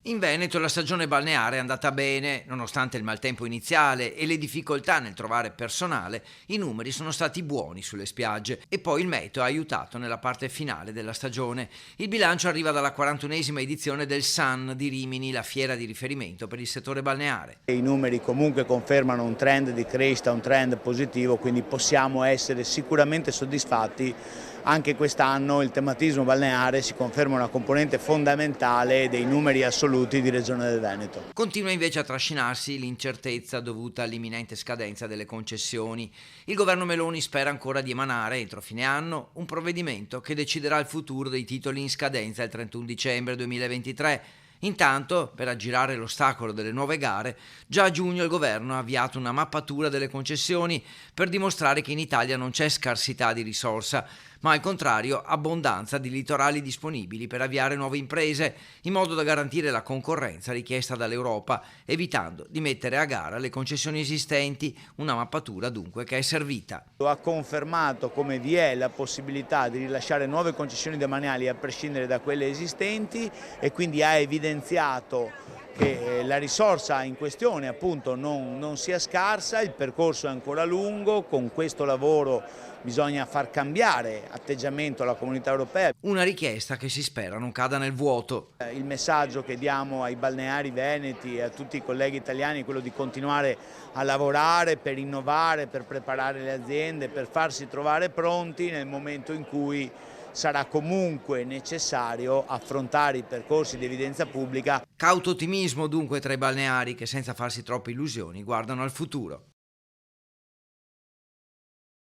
In Veneto la stagione balneare è andata bene, nonostante il maltempo iniziale e le difficoltà nel trovare personale, i numeri sono stati buoni sulle spiagge e poi il meteo ha aiutato nella parte finale della stagione. Il bilancio arriva dalla 41esima edizione del SAN di Rimini, la fiera di riferimento per il settore balneare. I numeri comunque confermano un trend di crescita, un trend positivo, quindi possiamo essere sicuramente soddisfatti. Anche quest'anno il tematismo balneare si conferma una componente fondamentale dei numeri assoluti di Regione del Veneto. Continua invece a trascinarsi l'incertezza dovuta all'imminente scadenza delle concessioni. Il governo Meloni spera ancora di emanare entro fine anno un provvedimento che deciderà il futuro dei titoli in scadenza il 31 dicembre 2023. Intanto, per aggirare l'ostacolo delle nuove gare, già a giugno il governo ha avviato una mappatura delle concessioni per dimostrare che in Italia non c'è scarsità di risorsa, ma al contrario abbondanza di litorali disponibili per avviare nuove imprese, in modo da garantire la concorrenza richiesta dall'Europa, evitando di mettere a gara le concessioni esistenti, una mappatura dunque che è servita. Ha confermato come vi è la possibilità di rilasciare nuove concessioni demaniali a prescindere da quelle esistenti e quindi ha evidenziato che la risorsa in questione appunto non sia scarsa, il percorso è ancora lungo, con questo lavoro bisogna far cambiare atteggiamento alla comunità europea. Una richiesta che si spera non cada nel vuoto. Il messaggio che diamo ai balneari veneti e a tutti i colleghi italiani è quello di continuare a lavorare per innovare, per preparare le aziende, per farsi trovare pronti nel momento in cui sarà comunque necessario affrontare i percorsi di evidenza pubblica. Cauto ottimismo dunque tra i balneari che senza farsi troppe illusioni guardano al futuro.